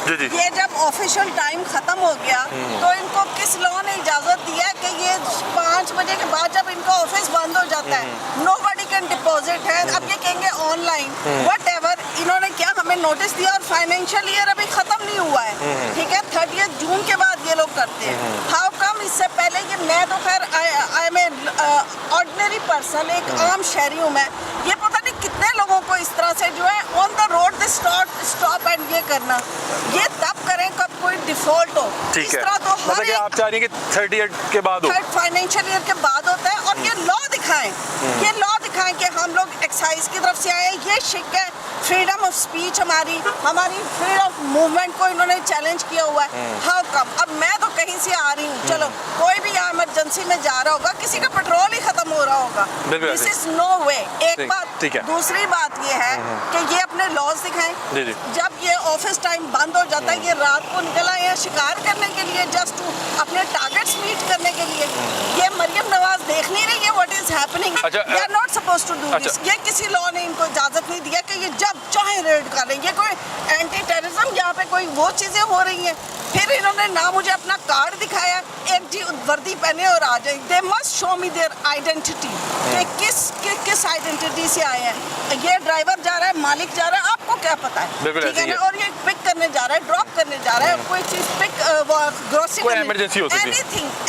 ये जब official time खत्म हो गया तो इनको किस लॉ ने इजाजत दिया कि ये 5 बजे के बाद जब इनका ऑफिस बंद हो जाता है नोबडी कैन डिपॉजिट है। अब ये कहेंगे ऑनलाइन व्हाटएवर, इन्होंने क्या हमें नोटिस दिया और फाइनेंशियल ईयर अभी खत्म नहीं हुआ है, ठीक है, 30 जून के बाद ये लोग करते हैं। हाउ कम इससे पहले कि मैं तो खैर I am a ordinary person, एक आम शहरी हूँ मैं, ये पता नहीं कितने लोगों को इस तरह से जो है on the road they stop and ये करना, ये तब करें कब कोई डिफॉल्ट हो। ठीक इस है, तरह तो मतलब कि आप चाह रही हैं कि 38 के बाद हो, फाइनेंशियल ईयर के बाद होता है। और ये लॉ दिखाएं, ये लॉ दिखाएं कि हम लोग एक्साइज की तरफ से आए हैं, ये शिक है, फ्रीडम ऑफ स्पीच हमारी फ्रीडम ऑफ मूवमेंट को इन्होंने चैलेंज किया हुआ है। हाउ कम, अब मैं तो कहीं से आ रही हूँ, चलो कोई भी यहाँ इमरजेंसी में जा रहा होगा, किसी का पेट्रोल ही खत्म हो रहा होगा, दिस इज नो वे। एक बात, दूसरी बात ये है कि ये अपने लॉज दिखाएं। जब ये ऑफिस टाइम बंद हो जाता है, ये रात को निकल आए हैं शिकार करने के लिए, जस्ट टू अपने टारगेट्स मीट करने के लिए। ये मरियम नवाज देख नहीं रही है what is happening, they are not supposed to do this. ये किसी लॉ ने इनको इजाजत नहीं दिया कि ये जब चाहे रेड करें। ये कोई एंटी टेररिज्म यहाँ पे कोई वो चीजें हो रही हैं। फिर इन्होंने ना मुझे अपना कार्ड दिखाया, एक जी वर्दी पहने और आ जाए, they must show me their identity कि किस आइडेंटिटी से आए हैं। ये ड्राइवर जा रहा है, मालिक जा रहा है, आपको क्या पता है, ठीक है ना। और ये पिक करने जा रहा है, ड्रॉप करने जा रहा है, कोई चीज पिक ग्रोसरी, इमरजेंसी हो सकती है,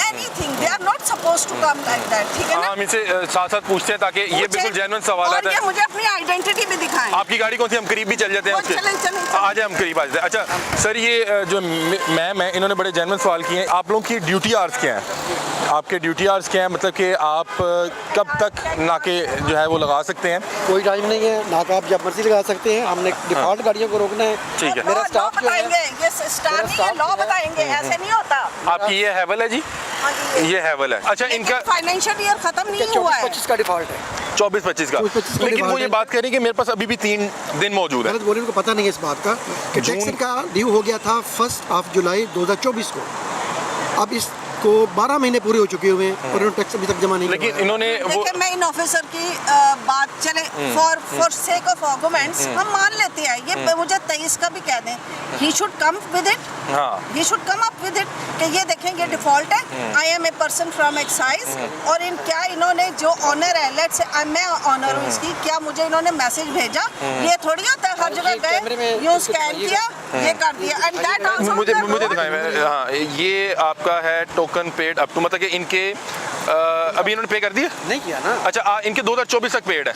anything, they are not supposed to come like that, ठीक है ना। हम इनसे साथ-साथ पूछते हैं ताकि ये बिल्कुल जेन्युइन सवाल है। और ये मुझे अपनी आइडेंटिटी भी दिखाएं। आपकी गाड़ी कौन सी, हम करीब भी चल जाते हैं उसके, आ जाए हम करीब आ जाते हैं। अच्छा सर, ये जो मैम है, इन्होंने बड़े जेन्युइन सवाल किए हैं। आप लोगों की ड्यूटी आवर्स क्या हैं? आपके ड्यूटी आवर्स क्या हैं, मतलब कि आप कब तक नाके जो है वो लगा सकते हैं? कोई टाइम नहीं है, नाका आप जब मर्जी लगा सकते हैं। हमने डिफॉल्ट गाड़ियों को रोकना है। ठीक है, मेरा स्टाफ जो है ये स्टाफ ये लॉ बताएंगे, ऐसे नहीं होता। आपकी ये हैवल है जी, ये हैवल है। अच्छा, इनका फाइनेंशियल ईयर खत्म नहीं हुआ है, 24-25 का डिफॉल्ट है, 24-25 का। लेकिन वो ये बात कह रही है कि मेरे पास अभी भी 3 दिन मौजूद है। गलत बोले, उनको पता नहीं है इस बात का कि टैक्स का ड्यू हो गया था 1 जुलाई 2024 को। अब इसको 12 महीने पूरे हो चुके हुए हैं और इन्होंने टैक्स अभी तक जमा नहीं किया। लेकिन इन्होंने वो, मैं इन ऑफिसर की बात चले फॉर सेक ऑफ आर्गुमेंट्स हम मान लेते हैं, ये मुझे 23 का भी कह दें, he should come with it, he should come up with it कि ये देखें ये डिफॉल्ट है, I am a person from excise. और इन क्या इन्होंने जो ऑनर है, लेट्स से मैं ऑनर हूँ इसकी, क्या मुझे इन्होंने मैसेज भेजा? ये थोड़ी होता है हर जगह गए यूं स्कैन किया, ये कर दिया, एंड दैट आल्सो मुझे दिखाएं। हाँ, ये आपका है टोकन पेड अप टू, मतलब कि इनके अभी इन्होंने पे कर दिया? नहीं किया ना। अच्छा, इनके 2024 तक पेड है,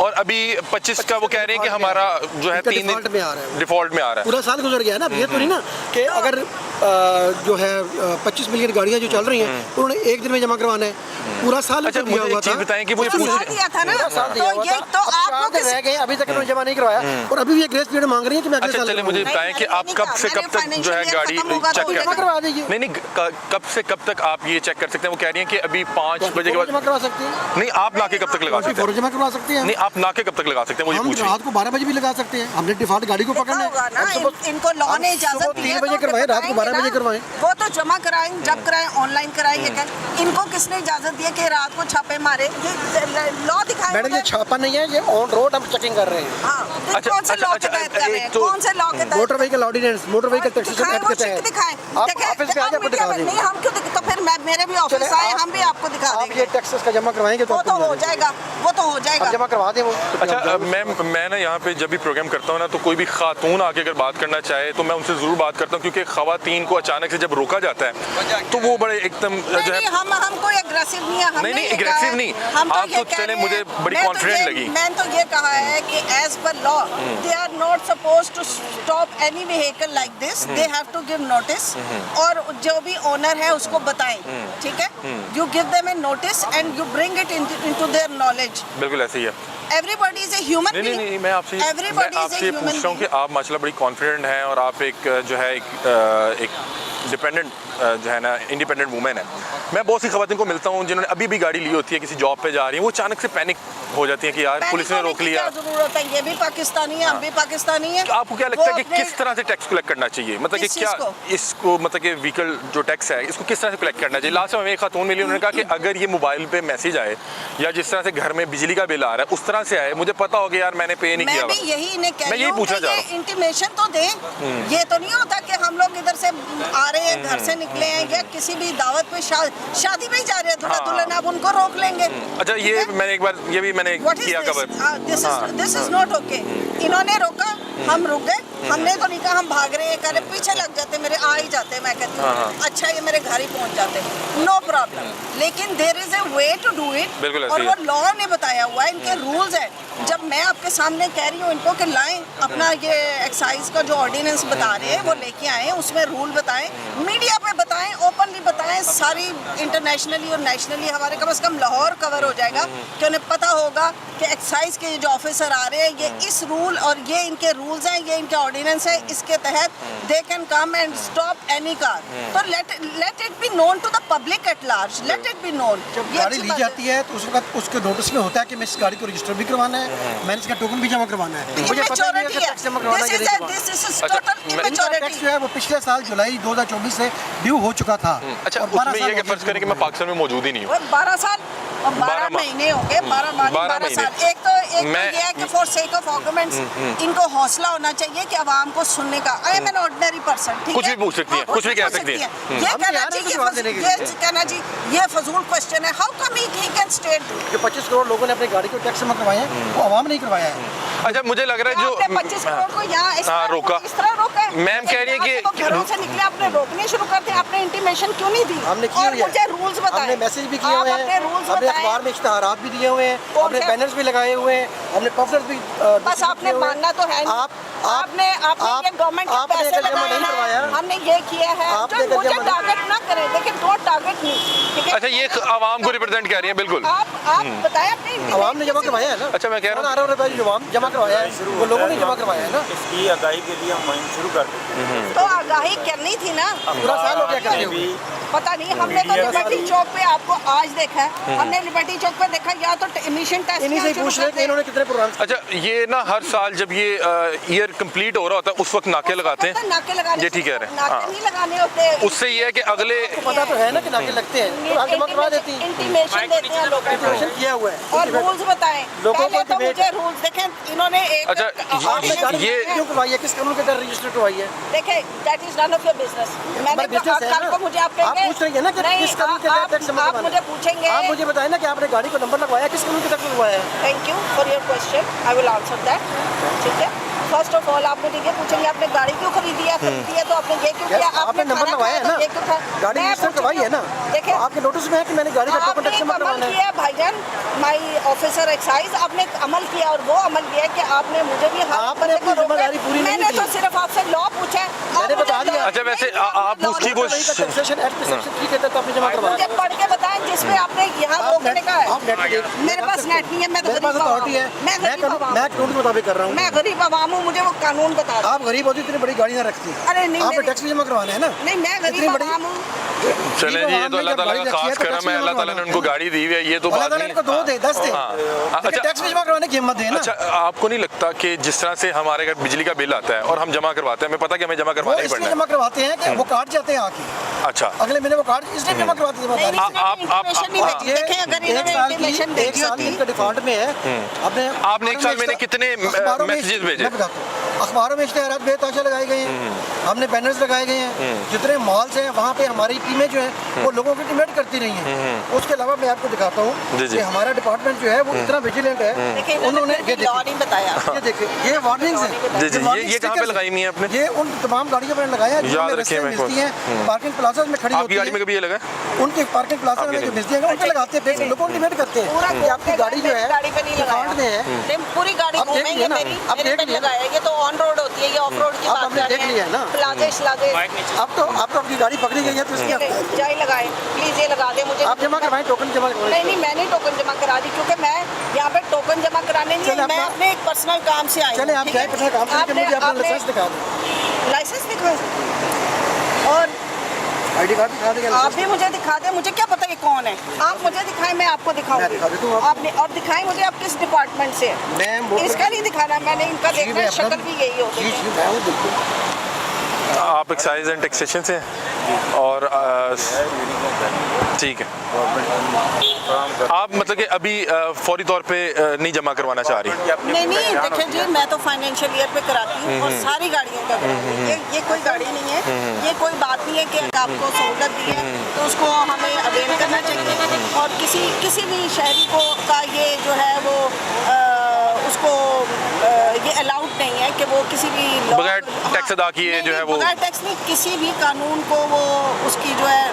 और अभी 25 का वो कह रहे हैं कि हमारा जो है 3 डिफॉल्ट में आ रहा है, डिफॉल्ट में आ रहा है। पूरा साल गुजर गया ना। ये तो नहीं ना कि अगर जो है 25 मिलियन गाड़ियाँ जो चल रही हैं उन्होंने एक दिन में जमा करवाना है, पूरा साल अच्छा, दिया हुआ था। बताएं कि वो दिया था ना, तो ये तो आपको रह गए, अभी तक इन्होंने जमा नहीं करवाया और अभी भी ये ग्रेस पीरियड मांग रही है कि मैं अगले साल। चलिए मुझे बताएं कि आप कब से कब तक जो है गाड़ी चेक करवा दीजिए। नहीं, कब से कब तक आप ये चेक कर सकते हैं? वो कह रही हैं कि अभी 5 बजे के बाद जमा करवा सकते हैं। नहीं, आप नाके कब तक लगा सकते हैं? जमा करवा सकते हैं। नहीं, आप नाके कब तक लगा सकते हैं? मुझे हम पूछिए। रात को 12 बजे भी लगा सकते हैं, हमने डिफॉल्ट गाड़ी को पकड़ना है। इनको लॉ ने इजाजत दी है 3 बजे करवाएं, रात को 12 बजे करवाएं। वो तो जमा कराएं, जब कराएं, ऑनलाइन कराएं, ये कर। इनको किसने इजाजत दी है कि रात को छापे मारे? लॉ दिखाएं। मैडम, ये छापा नहीं है, ये ऑन रोड हम चेकिंग कर रहे हैं। हाँ, कौन से लॉ के तहत कर रहे हैं? कौन से लॉ के तहत? Motor vehicle ordinance, motor vehicle taxation act के तहत। दिखाएं, आप ऑफिस पे आ जाए, आपको दिखा देंगे। नहीं, हम क्यों? तो फिर मेरे भी ऑफिस आए, हम भी आपको दिखा आप देंगे। ये टैक्सेस का जमा करवाएंगे तो वो तो हो जाएगा, वो तो हो जाएगा, जमा करवा दें वो। अच्छा, मैं ना यहाँ पे जब भी प्रोग्राम करता हूँ ना, तो कोई भी खातून आके अगर बात करना चाहे तो मैं उनसे ज़रूर बात करता हूँ, क्योंकि ख़वातीन को अचानक से जब रोका जाता है तो वो बड़े एकदम जो है, हम कोई एग्रेसिव नहीं है। नहीं एग्रेसिव नहीं, आप तो चले, मुझे बड़ी कॉन्फिडेंट लगी। मैंने तो ये कहा है कि as per law they are not suppose to stop any vehicle like this, they have to give notice, और जो भी ओनर है उसको बताएं, ठीक है, you give them a notice and you bring it into their knowledge. बिल्कुल ऐसे ही है। Everybody is a human being. नहीं, मैं आपसे ये पूछ रहा हूँ कि आप माशाल्लाह बड़ी कॉन्फिडेंट हैं और आप एक जो है एक डिपेंडेंट जो है ना इंडिपेंडेंट वुमेन है, मैं बहुत सी खवातीन को मिलता हूँ जिन्होंने अभी भी गाड़ी ली होती है, किसी जॉब पे जा रही है, वो अचानक से पैनिक हो जाती है कि यार पुलिस ने रोक लिया। क्या जरूरत है, ये भी पाकिस्तानी है, हम भी पाकिस्तानी है। आपको क्या लगता है कि किस तरह से टैक्स कलेक्ट करना चाहिए, मतलब कि क्या इसको, मतलब कि व्हीकल जो टैक्स है इसको किस तरह से कलेक्ट करना चाहिए? लास्ट में हमें एक खातून मिली, उन्होंने कहा कि अगर ये मोबाइल पे मैसेज आए या जिस तरह से घर में बिजली का बिल आ रहा है उस तरह से आए, मुझे पता हो गया यार मैंने पे नहीं किया। मैं भी यही इन्हें कह मैं यही पूछना चाह रहा हूँ, इंटीमेशन तो दें। ये तो नहीं होता कि हम लोग इधर से आ रहे हैं, घर से निकले हैं या किसी भी दावत पे शादी में ही जा रहे हैं, दूल्हा दुल्हन, आप उनको रोक लेंगे। अच्छा, ये मैंने एक बार ये भी मैंने किया cover. This is not okay. इन्होंने रोका, हम रुक गए, हमने तो नहीं कहा हम भाग रहे हैं, करे पीछे लग जाते, मेरे आ ही जाते, मैं कहती हूँ अच्छा ये मेरे घर ही पहुंच जाते, नो प्रॉब्लम। लेकिन there is a way to do it, और वो लॉ ने बताया हुआ है, इनके रूल्स है। जब मैं आपके सामने कह रही हूँ इनको कि लाएं अपना ये एक्साइज का जो ऑर्डिनेंस बता रहे हैं वो लेके आए, उसमें रूल बताएं, मीडिया पे बताएं, ओपनली बताएं, सारी इंटरनेशनली और नेशनली हमारे कम से कम लाहौर कवर हो जाएगा कि उन्हें पता होगा कि एक्साइज के जो ऑफिसर आ रहे हैं ये इस रूल और ये इनके रूल्स हैं, ये इनके ऑर्डिनेंस है, इसके तहत they can come and stop any car. तो let it be known to the public at large, let it be known. जब गाड़ी ली जाती है तो उसके बाद उसके नोटिस में होता है कि मैं इस गाड़ी को रजिस्टर भी करवाना है, मैंने इसका टोकन भी जमा करवाना है, मुझे पता नहीं है कि टैक्स जमा करवाना है। टैक्स जो है वो पिछले साल जुलाई 2024 से ड्यू हो चुका था। अच्छा, उसमें ये फर्ज करें कि मैं पाकिस्तान में मौजूद ही नहीं हूँ, 12 साल और 12 महीने हो गए, 12 साल। एक तो ये है कि फॉर सेक ऑफ आर्गुमेंट्स इनको हौसला होना चाहिए कि आवाम को सुनने का। I am an ordinary person, ठीक है, कुछ भी पूछ सकती है, कुछ भी कह सकती है। ये कहना चाहिए ये फजूल क्वेश्चन है, how come he can state. जो 25 करोड़ लोगों ने अपनी गाड़ी को टैक्स जमा करवाए हैं वो आवाम नहीं करवाया है। अच्छा, मुझे लग रहा है जो 25 करोड़ को यहाँ रोका, इस तरह रोका है। मैम कह रही है कि घरों से निकले आपने रोकने शुरू कर दिया, आपने इंटीमेशन क्यों नहीं दी? हमने की हुई है, मुझे रूल्स बताएं, हमने मैसेज भी किए हुए हैं, हमने अखबार में इश्तिहारात भी दिए हुए हैं, हमने बैनर्स भी लगाए हुए हैं, हमने पॉस्टर्स भी। बस आपने मानना तो है, आपने ये गवर्नमेंट के पैसे लगाए हैं, हमने ये किया है, जो मुझे टारगेट ना करें, लेकिन दो टारगेट नहीं, ठीक है। अच्छा, ये आवाम को रिप्रेजेंट कर रही है, बिल्कुल आप बताएं अपने आवाम ने जमा करवाया है ना। अच्छा, मैं कह रहा हूँ ₹18 रुपए जो आवाम जमा करवाया है वो लोगों ने जमा करवाया है ना। इसकी आगाही के लिए हम मुहिम शुरू कर देते हैं। तो आगाही करनी थी ना, पूरा साल हो गया करते हुए। पता नहीं, हमने तो लिबर्टी चौक पे आपको आज देखा है, हमने लिबर्टी चौक पे देखा, या तो इमिशन टेस्ट इन्हीं से पूछ रहे हैं कि इन्होंने कितने प्रोग्राम। अच्छा, ये ना हर साल जब ये ईयर कंप्लीट हो रहा होता है उस वक्त नाके लगाते हैं, नाके लगाने, ये ठीक कह रहे हैं। नाके नहीं लगाने होते, उससे ये है कि अगले पता तो है ना कि नाके लगते हैं, तो आप जमा करवा देती हैं, इंटीमेशन देते हैं लोगों को, इंटीमेशन किया हुआ है। और रूल्स बताएं लोगों पहले को तो मुझे रूल्स देखें, इन्होंने एक अच्छा, आपने गाड़ी ये क्यों करवाई है, किस कानून के तहत रजिस्टर करवाई है? देखें, that is none of your business. मैंने business है कल ना। को मुझे आप आप पूछ रही है ना कि किस कानून के तहत टैक्स जमा आप करवाना मुझे है? पूछेंगे, आप मुझे बताएं ना कि आपने गाड़ी को नंबर लगवाया, किस कानून के तहत लगवाया है? Thank you for your question, I will answer that, ठीक है। फर्स्ट ऑफ ऑल आप मुझे ये पूछेंगे आपने गाड़ी क्यों खरीदी है तो आपने ये क्यों किया, आपने नंबर लगवाया है ना, ये क्यों था, गाड़ी रजिस्टर करवाई है ना। देखिए, आपके नोटिस में है कि मैंने गाड़ी का टोकन टैक्स जमा करवाना है। किया भाईजान, माय ऑफिसर एक्साइज, आपने अमल किया, और वो अमल किया है कि आपने मुझे भी आपने अपनी जिम्मेदारी पूरी नहीं मैंने की। तो सिर्फ आपसे लॉ पूछा है, मैंने बता दिया। अच्छा, वैसे आप उसकी वो टैक्सेशन एक्ट में सेक्शन 3 के तहत आपने जमा करवाया। मुझे पढ़ के बताएं जिसमें आपने यहाँ रोकने का है। आप नेट पे देख, मेरे पास नेट नहीं है, मैं तो मेरे पास गरीब अथॉरिटी है, मैं गरीब आवाम मैं कानून के मुताबिक कर रहा हूँ। मैं गरीब आवाम हूँ, मुझे वो कानून बता दो। आप गरीब होती इतनी बड़ी गाड़ी ना रखती, अरे नहीं, आपने मेरी- टैक्स भी जमा करवाना है ना। नहीं, मैं इतनी गरीब बड़ी- आवाम हूँ। चले जी, ये तो अल्लाह ताला का खास करम है, अल्लाह ताला ने उनको गाड़ी दी हुई है, ये तो अल्लाह बात ताला नहीं। इनको 2 दे 10 दे, अच्छा, लेकिन टैक्स भी जमा करवाने की हिम्मत दे ना। अच्छा, आपको नहीं लगता कि जिस तरह से हमारे घर बिजली का बिल आता है और हम जमा करवाते हैं, हमें पता कि हमें जमा वो करवाना ही इसलिए पड़ना जमा करवाते हैं कि वो काट जाते हैं आके, है। अच्छा, अगले महीने वो काट इसलिए जमा करवाते हैं। नहीं, जिम्मेदारी इसने इंटीमेशन नहीं भेजी। देखें, अगर इन्होंने इंटीमेशन एक भेजी साल होती, इनका डिफॉल्ट में है। आपने एक साल में कितने अखबारों में- मैसेजेस भेजे? मैं बताता हूँ, अखबारों में इश्तिहारात बेताशा लगाए गए हैं, हमने बैनर्स लगाए गए हैं, जितने मॉल्स हैं वहाँ पे हमारी टीमें जो हैं वो लोगों को इंटीमेट करती रही हैं। उसके अलावा मैं आपको दिखाता हूँ जी, जी। कि हमारा डिपार्टमेंट जो है वो इतना विजिलेंट है, देखिए, उन्होंने ये लॉ नहीं बताया। देखिए ये वार्निंग्स हैं। जी, जी, warning ये कहाँ पे stickers लगाई हुई हैं आपने? ये उन तमाम गाड़ियों पर लगाया है जो याद हमें रखिए, रस्ते में मेरे को। मिलती हैं, पार्किंग प्लाजा में खड़ी आपकी होती गाड़ी में है, कभी ये लगा? उनके पार्किंग प्लाजा में जो मिलती है उन पे लगाते हैं, लोगों को इंटीमेट करते पूरा हैं कि आपकी गाड़ी जो है गाड़ी पे नहीं लगाया। डिफॉल्ट में है। नहीं, पूरी गाड़ी आप देख घूमेंगे लिया ना, मेरी, आप मेरे देख पे लिया ना। लगाया है। ये तो ऑन रोड होती है, ये ऑफ रोड की आप बात हमने कर रहे देख लिया है ना। हैं। प्लाजे श्लाजे अब तो आपकी गाड़ी पकड़ी गई है तो इसकी जाए लगाए, प्लीज ये लगा दे मुझे। आप जमा करवाएं, टोकन जमा करवाएं। नहीं नहीं, मैंने टोकन जमा करा दी, क्योंकि मैं यहाँ पे टोकन जमा कराने नहीं चले, आई, मैं अपना- अपने एक पर्सनल काम से आई चले हूँ, आप ठीक जाए है? अपना काम करके मुझे अपना लाइसेंस दिखा दो। लाइसेंस दिखाओ। और आईडी कार्ड दिखा देंगे। आप भी मुझे दिखा दें, मुझे क्या पता ये कौन है। आप मुझे दिखाएं, मैं आपको मैं दिखा देता हूँ दिखाऊंगी। आपने और दिखाएं मुझे आप किस डिपार्टमेंट से हैं। मैं इसका नहीं दिखाना, मैंने इनका जी, देखना है, मैं शक्ल अपना- भी यही होती जी है। जी मैं हूँ बिल्कुल। आप एक्साइज एंड टैक्सेशन से हैं और ठीक है। आप मतलब कि अभी फौरी तौर पे नहीं जमा करवाना चाह रही? नहीं नहीं, देखिए जी, मैं तो फाइनेंशियल ईयर पे कराती हूँ और सारी गाड़ियों का कराती हूँ। ये कोई गाड़ी नहीं है, ये कोई बात नहीं है कि अगर आपको सहूलत दी है तो उसको हमें अवेल करना चाहिए। और किसी भी शहरी को का ये जो है वो उसको ये अलाउड नहीं है कि वो किसी भी बगैर टैक्स अदा किए जो है वो बगैर टैक्स नहीं, किसी भी कानून को वो उसकी जो है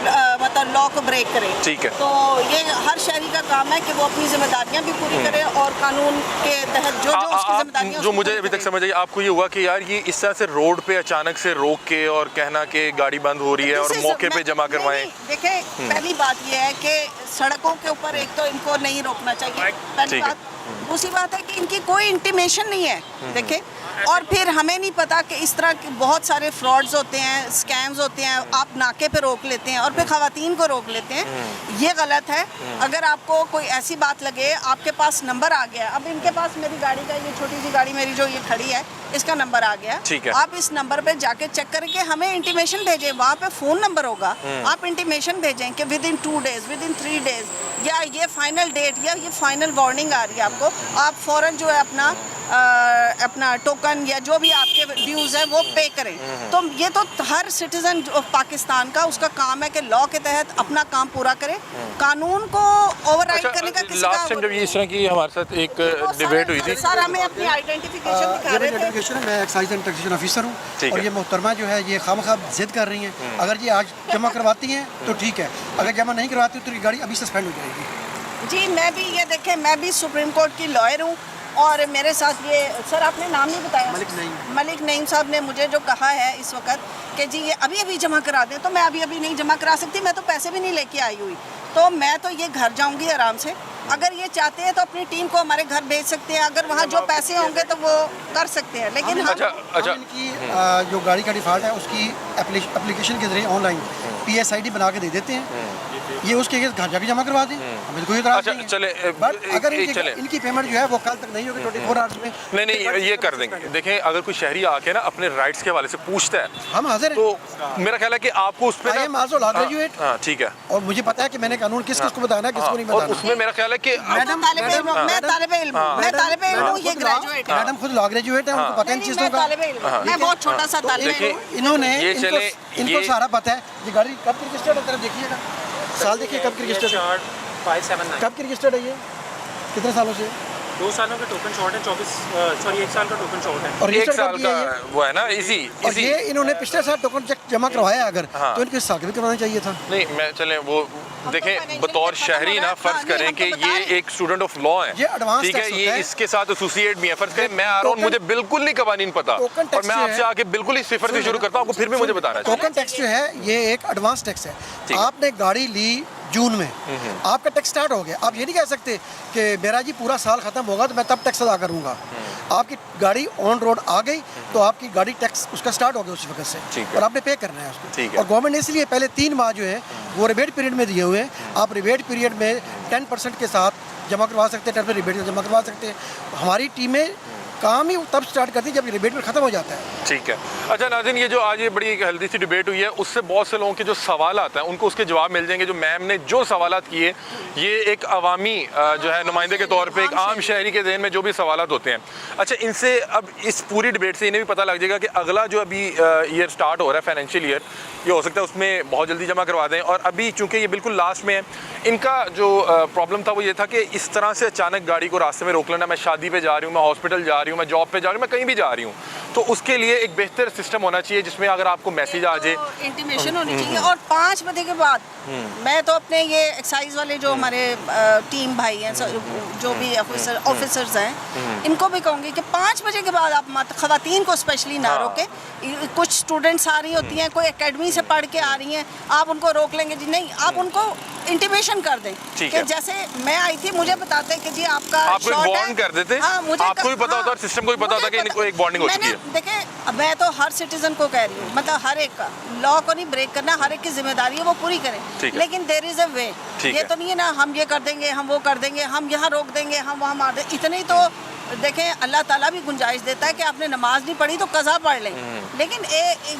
मतलब लॉ को ब्रेक करे। ठीक है। तो ये हर शहरी का काम है कि वो अपनी जिम्मेदारियां भी पूरी करे और कानून के तहत जो उसकी जिम्मेदारियां जो मुझे अभी तक समझ आई, आपको ये हुआ कि यार ये इस तरह से रोड पे अचानक से रोक के और कहना कि गाड़ी बंद हो रही है और मौके पे जमा करवाएं। देखिए, पहली बात ये है कि सड़कों के ऊपर एक तो इनको नहीं रोकना चाहिए, पहली ठीक है। बात। दूसरी बात है कि इनकी कोई इंटीमेशन नहीं है, देखिए। और फिर हमें नहीं पता कि इस तरह के बहुत सारे फ्रॉड्स होते हैं, स्कैम्स होते हैं। आप नाके पे रोक लेते हैं और फिर खवातीन को रोक लेते हैं, ये गलत है। अगर आपको कोई ऐसी बात लगे, आपके पास नंबर आ गया, अब इनके पास मेरी गाड़ी का ये छोटी सी गाड़ी मेरी जो ये खड़ी है, इसका नंबर आ गया। ठीक है। आप इस नंबर पे जाके चेक करके हमें इंटीमेशन भेजें, वहाँ पे फ़ोन नंबर होगा। आप इंटीमेशन भेजें कि with in 2 days, with in 3 days, या ये फाइनल डेट या ये फाइनल वार्निंग आ रही है आपको, आप फ़ौरन जो है अपना टोकन या जो भी आपके ड्यूज़ है वो पे करें। तो ये तो हर सिटीज़न पाकिस्तान का उसका काम है कि लॉ के तहत अपना काम पूरा करे, कानून को ओवरराइड करने का किसी लास्ट टाइम का। जब ये इस तरह की हमारे साथ एक डिबेट हुई थी, सर हमें अपनी आइडेंटिफिकेशन दिखा ये रहे मेरी थे। एजुकेशन है, मैं एक्साइज एंड टैक्सेशन ऑफिसर हूँ। ठीक और है। ये मोहतरमा जो है ये खामखा जिद कर रही हैं। अगर ये आज जमा करवाती हैं तो ठीक है, अगर जमा नहीं करवाती तो ये गाड़ी अभी सस्पेंड हो जाएगी। जी, मैं भी ये देखें, मैं भी सुप्रीम कोर्ट की लॉयर हूँ और मेरे साथ ये सर आपने नाम नहीं बताया। मलिक नईम साहब ने मुझे जो कहा है इस वक्त कि जी ये अभी जमा करा दें, तो मैं अभी नहीं जमा करा सकती, मैं तो पैसे भी नहीं लेके आई हुई। तो मैं तो ये घर जाऊंगी आराम से। अगर ये चाहते हैं तो अपनी टीम को हमारे घर भेज सकते हैं, अगर वहाँ जो पैसे होंगे तो वो कर सकते हैं। लेकिन हम अच्छा इनकी जो गाड़ी का डिफ़ॉल्ट है उसकी एप्लीकेशन के जरिए ऑनलाइन PSID बना के दे देते हैं। ये उसके घर जाके जमा करवा दें, हमें कोई इतराज़ अच्छा नहीं है। चले बट अगर चले इनकी पेमेंट जो है वो कल तक नहीं होगी 24 आवर्स में। नहीं ये कर देंगे। देखें, अगर कोई शहरी आके ना अपने राइट्स के हवाले से पूछता है हम हाजिर हैं। तो मेरा ख्याल है कि आपको उस I am also law graduate। हाँ ठीक है। और मुझे पता है कि मैंने कानून किस को बताना है, किसको नहीं और बताना। उसमें मेरा ख्याल है कि मैं तालिबे इल्म हूँ, ये ग्रेजुएट है। मैडम खुद लॉ ग्रेजुएट है, उनको पता है इन चीज़ों का। मैं बहुत छोटा सा तालिबे देखिए, हूँ। इन्होंने ये चले, इनको ये- सारा पता है। ये गाड़ी कब की रजिस्टर्ड है, तरफ देखिएगा, साल देखिए कब की रजिस्टर्ड है, 579 कब की रजिस्टर्ड है, ये कितने सालों से। 2 सालों का टोकन शॉर्ट है, 1 साल का टोकन शॉर्ट है। और एक रजिस्टर्ड साल कब का किया ये? वो है ना इसी और ये इन्होंने पिछले साल टोकन चेक जमा करवाया अगर, हाँ। तो इनको इस साल भी करवाना चाहिए था। नहीं मैं चले वो देखें, financial बतौर खत्म शहरी हो ना रहा है। फर्ज हाँ, करें नहीं, कि हम तो बता ये रहे हैं। एक स्टूडेंट ऑफ लॉ है, ये advanced ठीक है, tax ये होता है। इसके साथ एसोसिएट भी है। फर्ज करें मैं आ रहा हूँ, मुझे बिल्कुल नहीं कवानीन पता टोकन और टैक्स मैं जो आपसे है- आके बिल्कुल ही सिफर से शुरू करता हूँ, आपको फिर भी मुझे बताना चाहिए। टोकन टैक्स जो है ये एक एडवांस टैक्स है। ठीक है। आपने गाड़ी ली जून में, आपका टैक्स स्टार्ट हो गया। आप ये नहीं कह सकते कि मेरा जी पूरा साल खत्म होगा तो मैं तब टैक्स अदा करूंगा। आपकी गाड़ी ऑन रोड आ गई तो आपकी गाड़ी टैक्स उसका स्टार्ट हो गया उसी वक्त से, ठीक है। और आपने पे करना है उसको। ठीक है। और गवर्नमेंट ने इसलिए पहले 3 माह जो है वो रिबेट पीरियड में दिए हुए हैं। आप रिबेट पीरियड में 10% के साथ जमा करवा सकते हैं, 10% रिबेट जमा करवा सकते हैं। हमारी टीमें काम ही तब स्टार्ट करती है जब रिबेट में ख़त्म हो जाता है। ठीक है। अच्छा नाज़रीन, ये जो आज ये बड़ी एक हेल्दी सी डिबेट हुई है, उससे बहुत से लोगों के जो सवाल आते हैं उनको उसके जवाब मिल जाएंगे। जो मैम ने जो सवाल किए, ये एक अवामी जो है नुमाइंदे के तौर पे एक आम शहरी के ज़हन में जो भी सवाल होते हैं, अच्छा इनसे अब इस पूरी डिबेट से इन्हें भी पता लग जाएगा कि अगला जो अभी ईयर स्टार्ट हो रहा है, फाइनेंशियल ईयर, ये हो सकता है उसमें बहुत जल्दी जमा करवा दें। और अभी चूँकि ये बिल्कुल लास्ट में है, इनका जो प्रॉब्लम था वो ये था कि इस तरह से अचानक गाड़ी को रास्ते में रोक लेना। मैं शादी पे जा रही हूँ, मैं हॉस्पिटल जा रही हूँ, मैं जॉब पे जा रही हूँ, मैं कहीं भी जा रही हूँ, तो उसके लिए एक बेहतर सिस्टम होना चाहिए जिसमें अगर आपको मैसेज आ जाए, इंटीमेशन होनी चाहिए। और 5 बजे के बाद मैं तो अपने ये एक्साइज वाले जो हमारे टीम भाई हैं, जो भी ऑफिसर्स हैं, इनको भी कहूँगी कि 5 बजे के बाद आप खवातीन को स्पेशली ना रोके। कुछ स्टूडेंट्स आ रही होती हैं, कोई एकेडमी से पढ़ के आ रही हैं, आप उनको रोक लेंगे जी? नहीं, आप उनको इंटीमेशन कर दें ठीक कि है। जैसे मैं आई थी, मुझे बताते कि जी आपका आपको एक short है। बॉन्ड कर देते, हाँ, मुझे आपको भी पता होता और सिस्टम को भी पता होता कि इनको एक बॉन्डिंग हो चुकी है। देखिए, मैं तो हर सिटीजन को कह रही हूँ, मतलब हर एक का लॉ को नहीं ब्रेक करना, हर एक की जिम्मेदारी है, वो पूरी ठीक करें। है। लेकिन देयर इज अ वे। ठीक ये है। तो नहीं है ना हम ये कर देंगे, हम वो कर देंगे, हम यहाँ रोक देंगे, हम वहाँ मार देंगे। इतने ही तो देखें, अल्लाह ताला भी गुंजाइश देता है कि आपने नमाज नहीं पढ़ी तो कज़ा पढ़ लें। लेकिन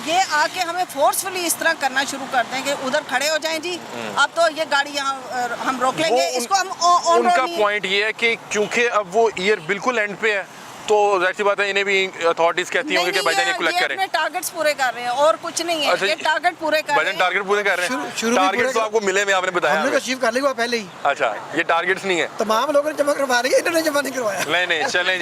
ये आके हमें फोर्सफुली इस तरह करना शुरू कर दें कि उधर खड़े हो जाएं जी, अब तो ये गाड़ी यहाँ हम रोक लेंगे, इसको हम ऑन उनका पॉइंट ये है कि क्योंकि अब वो ईयर बिल्कुल एंड पे है, तो जाहिर सी बात है इन्हें भी अथॉरिटीज कहती होंगी कि भाईजान ये कलेक्ट करें। अपने टारगेट्स पूरे कर रहे हैं और कुछ नहीं है। अच्छा, ये टारगेट पूरे कर रहे भाईजान हैं। टारगेट पूरे कर रहे हैं। शुरू में टारगेट पूरे तो आपको मिले में आपने बताया हमने तो हमें। अचीव कर लिया पहले ही। अच्छा, ये टारगेट्स नहीं है। तमाम लोगों ने जमा करवा रही है, इन्होंने जमा नहीं करवाया। नहीं चलें जी।